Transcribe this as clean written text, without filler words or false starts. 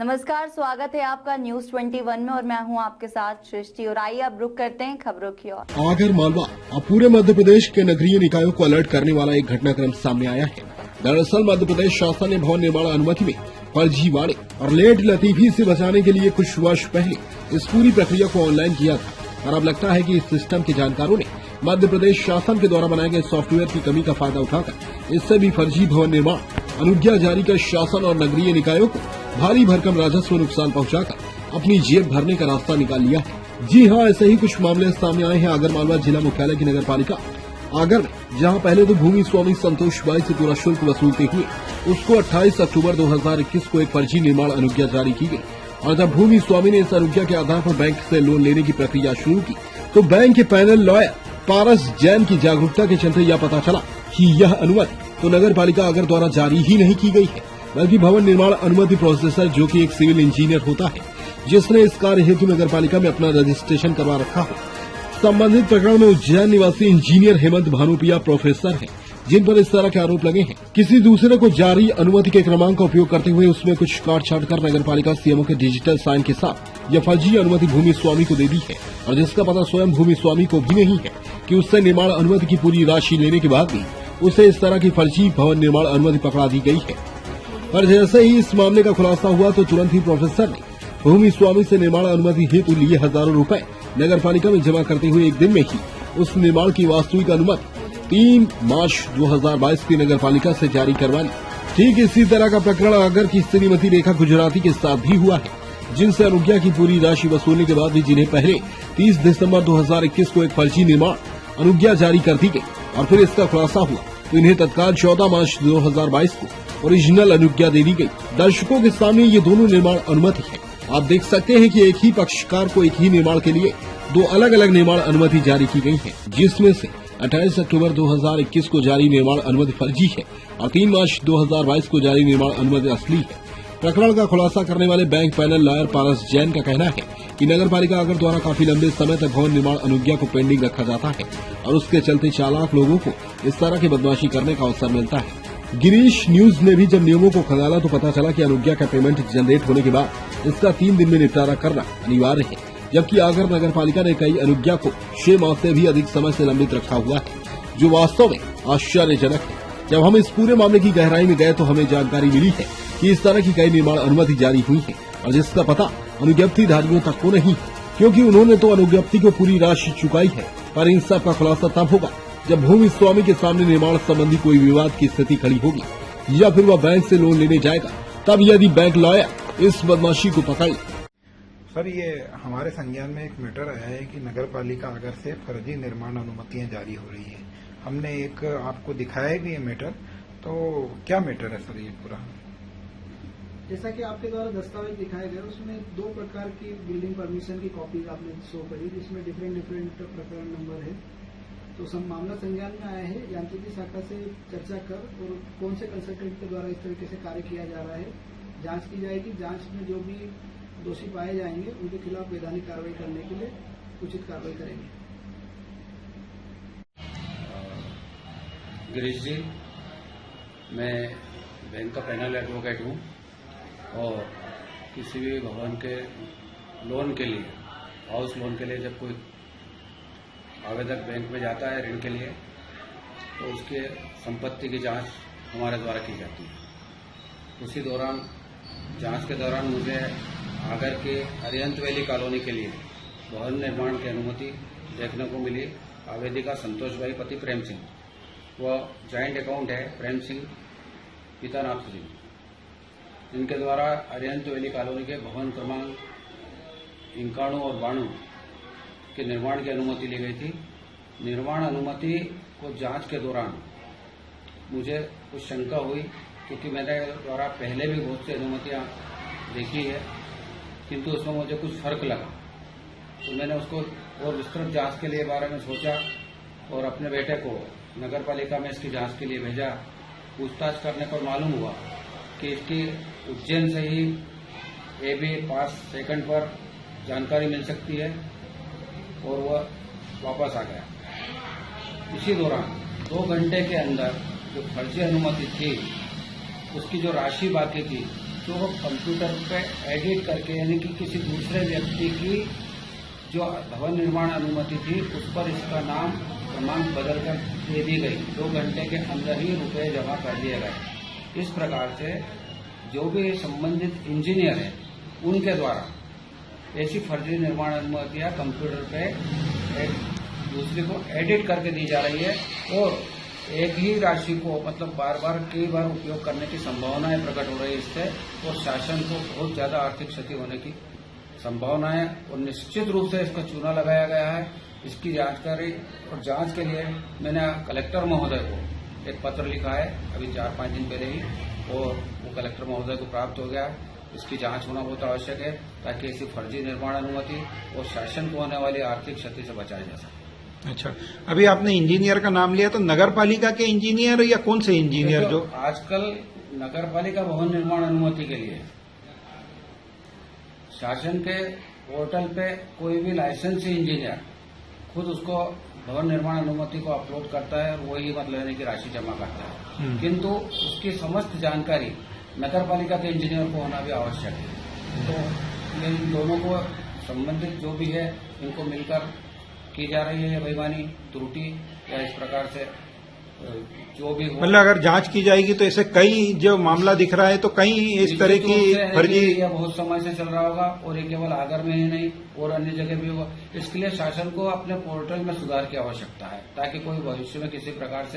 नमस्कार, स्वागत है आपका न्यूज 21 में और मैं हूं आपके साथ सृष्टि। और आइए अब रुक करते हैं खबरों की ओर। आगर मालवा अब पूरे मध्य प्रदेश के नगरीय निकायों को अलर्ट करने वाला एक घटनाक्रम सामने आया है। दरअसल मध्य प्रदेश शासन ने भवन निर्माण अनुमति में फर्जीवाड़े और लेट लतीफी से बचाने के लिए कुछ वर्ष पहले इस पूरी प्रक्रिया को ऑनलाइन किया था और अब लगता है कि इस सिस्टम के जानकारों ने मध्य प्रदेश शासन के द्वारा बनाए गए सॉफ्टवेयर की कमी का फायदा उठाकर इससे भी फर्जी भवन निर्माण अनुज्ञा जारी कर शासन और नगरीय निकायों को भारी भरकम राजस्व नुकसान पहुंचाकर अपनी जेब भरने का रास्ता निकाल लिया है। जी हां, ऐसे ही कुछ मामले सामने आए हैं आगर मालवा जिला मुख्यालय की नगर पालिका आगर में, जहां पहले तो भूमि स्वामी संतोष बाई से पूरा शुल्क वसूलते हुए उसको 28 अक्टूबर 2021 को एक फर्जी निर्माण अनुज्ञा जारी की गई। और जब भूमि स्वामी ने इस अनुज्ञा के आधार पर बैंक से लोन लेने की प्रक्रिया शुरू की तो बैंक के पैनल लॉयर पारस जैन की जागरूकता के चलते यह पता चला कि यह अनुमति तो नगर पालिका आगर द्वारा जारी ही नहीं की गई है, बल्कि भवन निर्माण अनुमति प्रोसेसर जो कि एक सिविल इंजीनियर होता है, जिसने इस कार्य हेतु नगर पालिका में अपना रजिस्ट्रेशन करवा रखा हो। संबंधित प्रकरण में उज्जैन निवासी इंजीनियर हेमंत भानुपिया प्रोफेसर हैं, जिन पर इस तरह के आरोप लगे हैं। किसी दूसरे को जारी अनुमति के क्रमांक का उपयोग करते हुए उसमें कुछ काट छाट कर नगर पालिका सीएमओ के डिजिटल साइन के साथ यह फर्जी अनुमति भूमि स्वामी को दे दी है, और जिसका पता स्वयं भूमि स्वामी को भी नहीं है कि उससे निर्माण अनुमति की पूरी राशि लेने के बाद भी उसे इस तरह की फर्जी भवन निर्माण अनुमति पकड़ा दी गई है। पर जैसे ही इस मामले का खुलासा हुआ तो तुरंत ही प्रोफेसर ने भूमि स्वामी से निर्माण अनुमति हेतु लिए हजारों रुपए नगर पालिका में जमा करते हुए एक दिन में ही उस निर्माण की वास्तविक अनुमति 3 मार्च 2022 की नगर पालिका से जारी करवा ली। ठीक इसी तरह का प्रकरण आगर की श्रीमती रेखा गुजराती के साथ भी हुआ है, जिनसे अनुज्ञा की पूरी राशि वसूलने के बाद भी जिन्हें पहले 30 दिसंबर 2021 को एक फर्जी निर्माण अनुज्ञा जारी कर दी गई और फिर इसका खुलासा हुआ तो इन्हें तत्काल 14 मार्च 2022 को ओरिजिनल अनुज्ञा दे दी गई। दर्शकों के सामने ये दोनों निर्माण अनुमति है। आप देख सकते हैं कि एक ही पक्षकार को एक ही निर्माण के लिए 2 अलग अलग निर्माण अनुमति जारी की गई है, जिसमें से 28 अक्टूबर 2021 को जारी निर्माण अनुमति फर्जी है और 3 मार्च 2022 को जारी निर्माण अनुमति असली है। प्रकरण का खुलासा करने वाले bank panel lawyer Paras Jain का कहना है कि नगर पालिका आगर द्वारा काफी लंबे समय तक भवन निर्माण अनुज्ञा को पेंडिंग रखा जाता है और उसके चलते चालाक लोगों को इस तरह की बदमाशी करने का अवसर मिलता है। गिरीश न्यूज ने भी जब नियमों को खंगाला तो पता चला कि अनुज्ञा का पेमेंट जनरेट होने के बाद इसका 3 दिन में निपटारा करना अनिवार्य है, जबकि आगर नगर पालिका ने कई अनुज्ञा को 6 माह से भी अधिक समय से लंबित रखा हुआ है, जो वास्तव में आश्चर्यजनक है। जब हम इस पूरे मामले की गहराई में गए तो हमें जानकारी मिली है कि इस तरह की कई निर्माण अनुमति जारी हुई है और जिसका पता अनुज्ञप्ति धारियों तक को नहीं, क्योंकि उन्होंने तो अनुज्ञप्ति को पूरी राशि चुकाई है। पर इन सब का खुलासा तब होगा जब भूमि स्वामी के सामने निर्माण संबंधी कोई विवाद की स्थिति खड़ी होगी या फिर वह बैंक से लोन लेने जाएगा, तब यदि बैंक लॉयर इस बदमाशी को पकड़ ले। सर, ये हमारे संज्ञान में एक मैटर आया है कि नगर पालिका आगर से फर्जी निर्माण अनुमतियां जारी हो रही है। हमने एक आपको दिखाया भी है मैटर, तो क्या मैटर है सर ये पूरा? जैसा कि आपके द्वारा दस्तावेज दिखाए गए उसमें 2 प्रकार की बिल्डिंग परमिशन की कॉपीज आपने शो करी, जिसमें डिफरेंट प्रकरण नंबर है। तो सब मामला संज्ञान में आया है, यांत्रिकी शाखा से चर्चा कर और कौन से कंसल्टेंट के द्वारा इस तरीके से कार्य किया जा रहा है जांच की जाएगी। जांच में जो भी दोषी पाए जाएंगे उनके खिलाफ वैधानिक कार्रवाई करने के लिए उचित कार्रवाई करेंगे। गिरीश जी, मैं बैंक का पैनल एडवोकेट हूँ और किसी भी भवन के लोन के लिए, हाउस लोन के लिए जब कोई आवेदक बैंक में जाता है ऋण के लिए तो उसके संपत्ति की जांच हमारे द्वारा की जाती है। उसी दौरान जांच के दौरान मुझे आगर के अरिहंत वैली कॉलोनी के लिए भवन निर्माण की अनुमति देखने को मिली। आवेदिका संतोष भाई पति प्रेम सिंह, वह जॉइंट अकाउंट है प्रेम सिंह पिता नाथ सिंह। इनके द्वारा अरिहंत वैली कॉलोनी के भवन क्रमांक 91 और 92 के निर्माण की अनुमति ली गई थी। निर्माण अनुमति को जांच के दौरान मुझे कुछ शंका हुई, क्योंकि मैंने द्वारा पहले भी बहुत सी अनुमतियां देखी है, किंतु उसमें मुझे कुछ फर्क लगा। तो मैंने उसको और विस्तृत जांच के लिए बारे में सोचा और अपने बेटे को नगर पालिका में इसकी जांच के लिए भेजा। पूछताछ करने पर मालूम हुआ कि इसकी उज्जैन से ही AB पास सेकंड पर जानकारी मिल सकती है और वह वापस आ गया। इसी दौरान 2 घंटे के अंदर जो फर्जी अनुमति थी उसकी जो राशि बाकी थी जो कंप्यूटर पे एडिट करके यानी कि किसी दूसरे व्यक्ति की जो भवन निर्माण अनुमति थी उस पर इसका नाम क्रमांक बदल कर दे दी गई। 2 घंटे के अंदर ही रुपए जमा कर दिए गए। इस प्रकार से जो भी संबंधित इंजीनियर है उनके द्वारा ऐसी फर्जी निर्माण अनुमतियां कंप्यूटर पे दूसरे को एडिट करके दी जा रही है और एक ही राशि को मतलब बार बार कई बार उपयोग करने की संभावनाएं प्रकट हो रही है। इससे और शासन को बहुत ज्यादा आर्थिक क्षति होने की संभावना है और निश्चित रूप से इसका चूना लगाया गया है। इसकी जानकारी और जांच के लिए मैंने कलेक्टर महोदय को एक पत्र लिखा है अभी 4-5 दिन पहले ही और वो कलेक्टर महोदय को प्राप्त हो गया है। इसकी जांच होना बहुत आवश्यक है ताकि ऐसी फर्जी निर्माण अनुमति और शासन को होने वाली आर्थिक क्षति से बचाया जा सके। अच्छा, अभी आपने इंजीनियर का नाम लिया तो नगर पालिका के इंजीनियर या कौन से इंजीनियर जो आजकल नगर पालिका भवन निर्माण अनुमति के लिए शासन के पोर्टल पे कोई भी लाइसेंस इंजीनियर खुद उसको भवन निर्माण अनुमति को अपलोड करता है और वही मतलब यानी कि राशि जमा करता है, किंतु उसकी समस्त जानकारी नगर पालिका के इंजीनियर को होना भी आवश्यक है। तो इन दोनों को संबंधित जो भी है इनको मिलकर की जा रही है बेईमानी त्रुटि या इस प्रकार से जो भी मतलब अगर जांच की जाएगी तो ऐसे कई जो मामला दिख रहा है तो कई इस तरह की फर्जी यह बहुत समय से चल रहा होगा और ये केवल आगर में ही नहीं और अन्य जगह भी होगा। इसके लिए शासन को अपने पोर्टल में सुधार की आवश्यकता है ताकि कोई भविष्य में किसी प्रकार से